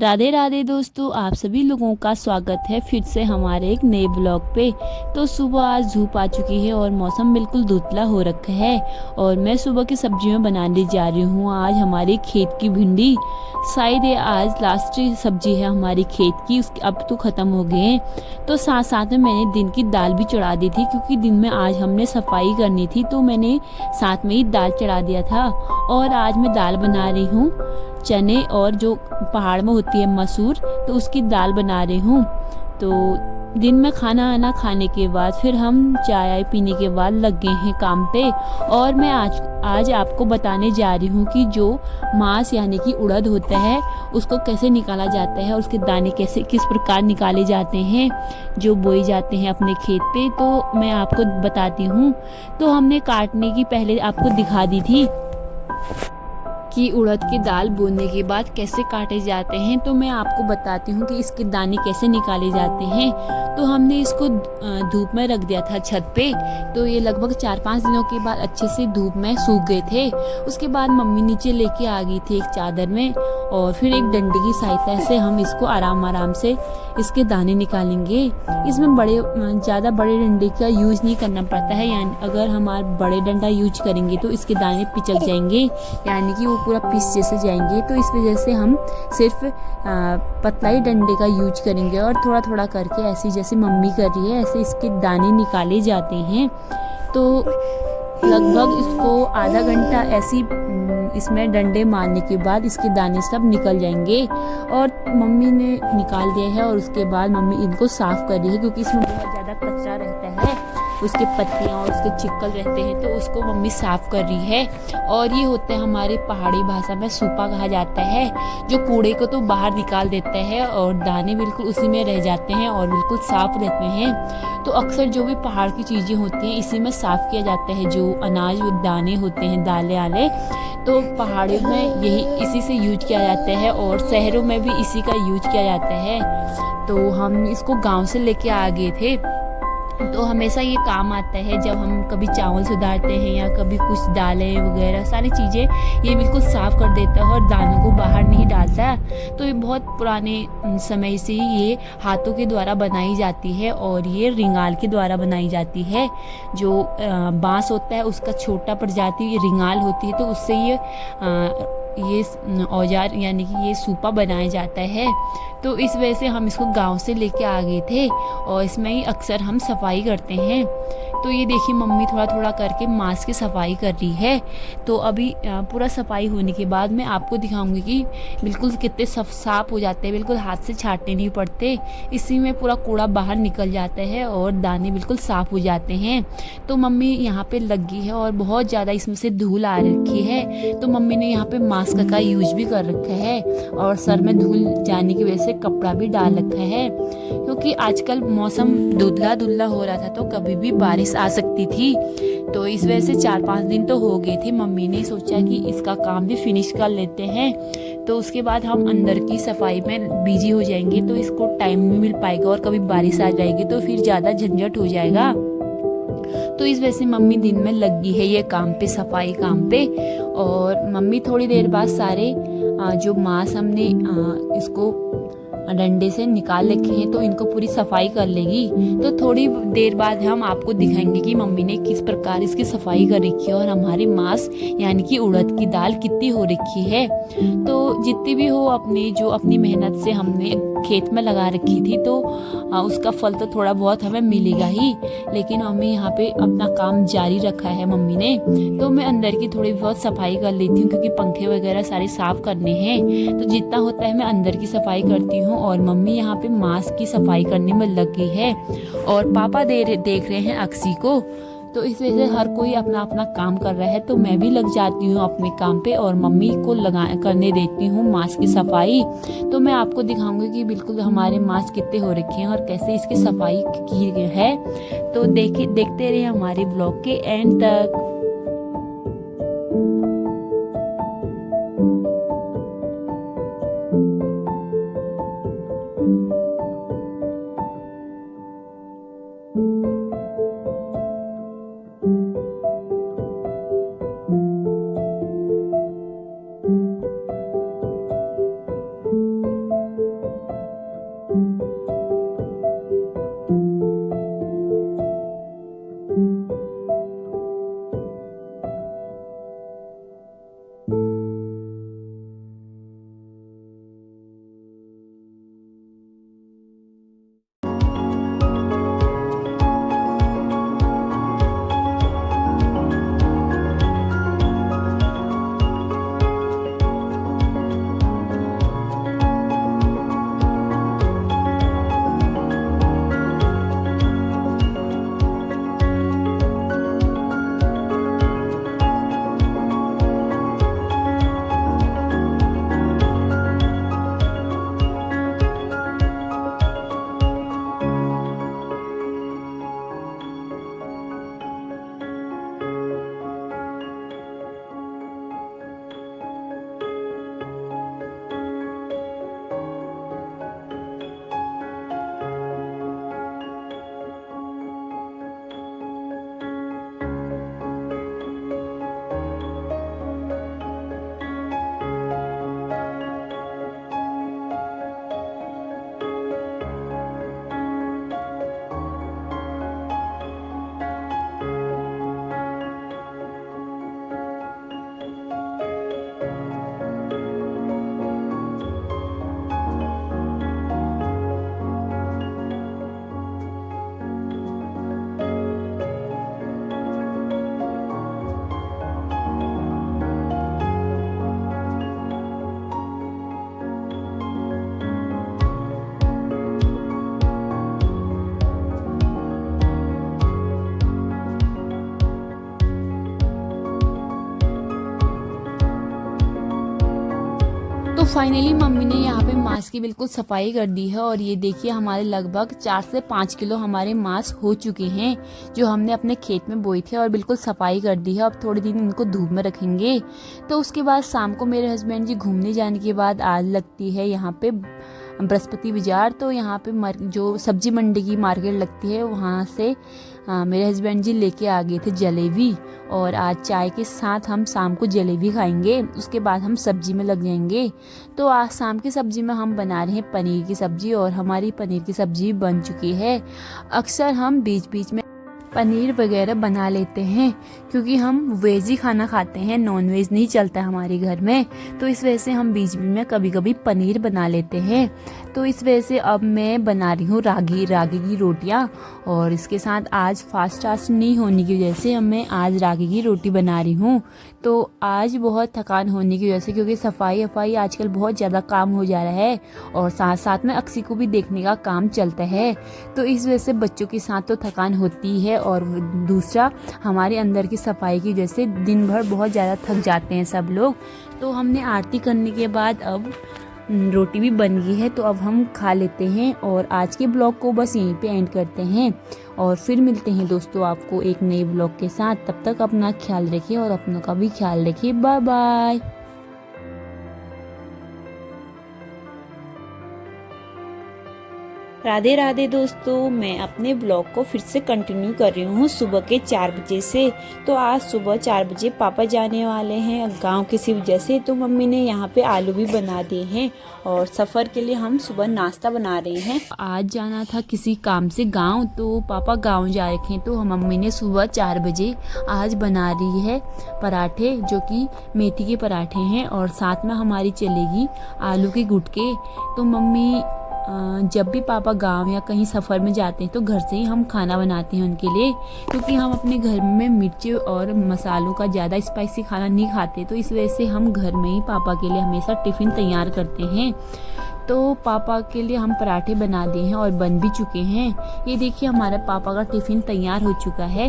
राधे राधे दोस्तों, आप सभी लोगों का स्वागत है फिर से हमारे एक नए ब्लॉग पे। तो सुबह आज धूप आ चुकी है और मौसम बिल्कुल धुंधला हो रखा है और मैं सुबह की सब्जी में बनाने जा रही हूँ आज हमारी खेत की भिंडी। शायद ये आज लास्ट सब्जी है हमारी खेत की, उसके अब तो ख़त्म हो गए हैं। तो साथ साथ में मैंने दिन की दाल भी चढ़ा दी थी क्योंकि दिन में आज हमने सफाई करनी थी, तो मैंने साथ में ही दाल चढ़ा दिया था। और आज मैं दाल बना रही हूँ चने और जो पहाड़ में होती है मसूर, तो उसकी दाल बना रही हूँ। तो दिन में खाना आना खाने के बाद फिर हम चाय पीने के बाद लग गए हैं काम पे। और मैं आज आपको बताने जा रही हूँ कि जो मांस यानी कि उड़द होता है उसको कैसे निकाला जाता है और उसके दाने कैसे किस प्रकार निकाले जाते हैं जो बोए जाते हैं अपने खेत पे, तो मैं आपको बताती हूँ। तो हमने काटने की पहले आपको दिखा दी थी कि उड़द की दाल बोने के बाद कैसे काटे जाते हैं, तो मैं आपको बताती हूँ कि इसके दाने कैसे निकाले जाते हैं। तो हमने इसको धूप में रख दिया था छत पे, तो ये लगभग 4-5 दिनों के बाद अच्छे से धूप में सूख गए थे। उसके बाद मम्मी नीचे लेके आ गई थी एक चादर में और फिर एक डंडे की सहायता से हम इसको आराम आराम से इसके दाने निकालेंगे। इसमें ज़्यादा बड़े डंडे का यूज़ नहीं करना पड़ता है, यानी अगर हमारे बड़े डंडा यूज करेंगे तो इसके दाने पिचक जाएंगे, यानी कि वो पूरा पीस जैसे जाएंगे। तो इस वजह से हम सिर्फ पतला ही डंडे का यूज करेंगे और थोड़ा थोड़ा करके ऐसे जैसे मम्मी कर रही है ऐसे इसके दाने निकाले जाते हैं। तो लगभग इसको आधा घंटा ऐसी इसमें डंडे मारने के बाद इसके दाने सब निकल जाएंगे। और मम्मी ने निकाल दिया है और उसके बाद मम्मी इनको साफ़ कर रही है क्योंकि इसमें बहुत ज़्यादा कचरा रहता है, उसके पत्तियाँ और उसके चिक्कल रहते हैं, तो उसको मम्मी साफ़ कर रही है। और ये होता है हमारे पहाड़ी भाषा में सूपा कहा जाता है, जो कूड़े को तो बाहर निकाल देता है और दाने बिल्कुल उसी में रह जाते हैं और बिल्कुल साफ़ रहते हैं। तो अक्सर जो भी पहाड़ की चीज़ें होती हैं इसी में साफ़ किया जाता है, जो अनाज दाने होते हैं दाले आले, तो पहाड़ों में यही इसी से यूज किया जाता है और शहरों में भी इसी का यूज किया जाता है। तो हम इसको गांव से लेके आ गए थे, तो हमेशा ये काम आता है जब हम कभी चावल सुधारते हैं या कभी कुछ दालें वगैरह सारी चीज़ें ये बिल्कुल साफ़ कर देता है और दानों को बाहर नहीं डालता। तो ये बहुत पुराने समय से ही ये हाथों के द्वारा बनाई जाती है और ये रिंगाल के द्वारा बनाई जाती है। जो बांस होता है उसका छोटा प्रजाति रिंगाल होती है, तो उससे ये औजार यानी कि ये सूपा बनाया जाता है। तो इस वजह से हम इसको गांव से लेके आ गए थे और इसमें ही अक्सर हम सफाई करते हैं। तो ये देखिए मम्मी थोड़ा थोड़ा करके मांस की सफाई कर रही है। तो अभी पूरा सफाई होने के बाद मैं आपको दिखाऊंगी कि बिल्कुल कितने साफ हो जाते हैं, बिल्कुल हाथ से छाटने नहीं पड़ते, इसी में पूरा कूड़ा बाहर निकल जाता है और दाने बिल्कुल साफ हो जाते हैं। तो मम्मी यहाँ पे लगी है और बहुत ज़्यादा इसमें से धूल आ रखी है, तो मम्मी ने यहाँ पे मास्क का यूज भी कर रखा है और सर में धूल जाने की वजह से कपड़ा भी डाल रखा है, क्योंकि आजकल मौसम धुंधला धुंधला हो रहा था तो कभी भी बारिश आ सकती थी। तो इस वजह से 4-5 दिन तो हो गए थे, मम्मी ने सोचा कि इसका काम भी फिनिश कर लेते हैं, तो उसके बाद हम अंदर की सफाई में बिजी हो जाएंगे, तो इसको टाइम नहीं मिल पाएगा और कभी बारिश आ जाएगी तो फिर ज़्यादा झंझट हो जाएगा। तो इस वजह से मम्मी दिन में लगी है ये काम पे, सफाई काम पे। और मम्मी थोड़ी देर बाद सारे जो मांस हमने इसको डंडे से निकाल रखे हैं तो इनको पूरी सफाई कर लेगी। तो थोड़ी देर बाद हम आपको दिखाएंगे कि मम्मी ने किस प्रकार इसकी सफाई कर रखी है और हमारी मांस यानी कि उड़द की दाल कितनी हो रखी है। तो जितनी भी हो अपनी मेहनत से हमने खेत में लगा रखी थी, तो उसका फल तो थोड़ा बहुत हमें मिलेगा ही, लेकिन मम्मी यहाँ पे अपना काम जारी रखा है मम्मी ने। तो मैं अंदर की थोड़ी बहुत सफाई कर लेती हूँ क्योंकि पंखे वगैरह सारे साफ करने हैं, तो जितना होता है मैं अंदर की सफाई करती हूँ और मम्मी यहाँ पे मांस की सफाई करने में लगी है और पापा देख रहे हैं अक्सी को। तो इस वजह से हर कोई अपना अपना काम कर रहा है, तो मैं भी लग जाती हूँ अपने काम पे और मम्मी को करने देती हूँ मांस की सफाई। तो मैं आपको दिखाऊंगी कि बिल्कुल हमारे मांस कितने हो रखे हैं और कैसे इसकी सफाई की है। तो देखते रहिए हमारे ब्लॉग के एंड तक। फाइनली मम्मी ने यहाँ पे मांस की बिल्कुल सफाई कर दी है और ये देखिए हमारे लगभग 4 से 5 किलो हमारे मांस हो चुके हैं जो हमने अपने खेत में बोए थे और बिल्कुल सफाई कर दी है। अब थोड़े दिन इनको धूप में रखेंगे। तो उसके बाद शाम को मेरे हस्बैंड जी घूमने जाने के बाद आज लगती है यहाँ पे बृहस्पति बाजार। तो यहाँ पे जो सब्जी मंडी की मार्केट लगती है वहाँ से मेरे हस्बैंड जी लेके आ गए थे जलेबी और आज चाय के साथ हम शाम को जलेबी खाएंगे। उसके बाद हम सब्जी में लग जाएंगे। तो आज शाम की सब्जी में हम बना रहे हैं पनीर की सब्जी और हमारी पनीर की सब्जी बन चुकी है। अक्सर हम बीच बीच में पनीर वगैरह बना लेते हैं क्योंकि हम वेज ही खाना खाते हैं, नॉन वेज नहीं चलता हमारे घर में। तो इस वजह से हम बीच में कभी कभी पनीर बना लेते हैं। तो इस वजह से अब मैं बना रही हूँ रागी की रोटियाँ और इसके साथ आज फास्ट नहीं होने की वजह से मैं आज रागी की रोटी बना रही हूँ। तो आज बहुत थकान होने की वजह से क्योंकि सफाई आजकल बहुत ज़्यादा काम हो जा रहा है और साथ साथ में अक्सी को भी देखने का काम चलता है। तो इस वजह से बच्चों के साथ तो थकान होती है और दूसरा हमारे अंदर की सफाई की वजह से दिन भर बहुत ज़्यादा थक जाते हैं सब लोग। तो हमने आरती करने के बाद अब रोटी भी बन गई है तो अब हम खा लेते हैं और आज के ब्लॉग को बस यहीं पे एंड करते हैं और फिर मिलते हैं दोस्तों आपको एक नए ब्लॉग के साथ। तब तक अपना ख्याल रखिए और अपनों का भी ख्याल रखिए। Bye bye. राधे राधे दोस्तों, मैं अपने ब्लॉग को फिर से कंटिन्यू कर रही हूँ सुबह के 4 बजे से। तो आज सुबह 4 बजे पापा जाने वाले हैं गांव किसी वजह से। तो मम्मी ने यहाँ पे आलू भी बना दिए हैं और सफ़र के लिए हम सुबह नाश्ता बना रहे हैं। आज जाना था किसी काम से गांव, तो पापा गांव जा रखे हैं। तो मम्मी ने सुबह 4 बजे आज बना रही है पराठे जो कि मेथी के पराठे हैं और साथ में हमारी चलेगी आलू के गुटके। तो मम्मी जब भी पापा गांव या कहीं सफ़र में जाते हैं तो घर से ही हम खाना बनाते हैं उनके लिए क्योंकि हम अपने घर में मिर्ची और मसालों का ज़्यादा स्पाइसी खाना नहीं खाते। तो इस वजह से हम घर में ही पापा के लिए हमेशा टिफ़िन तैयार करते हैं। तो पापा के लिए हम पराठे बना दिए हैं और बन भी चुके हैं। ये देखिए हमारा पापा का टिफ़िन तैयार हो चुका है।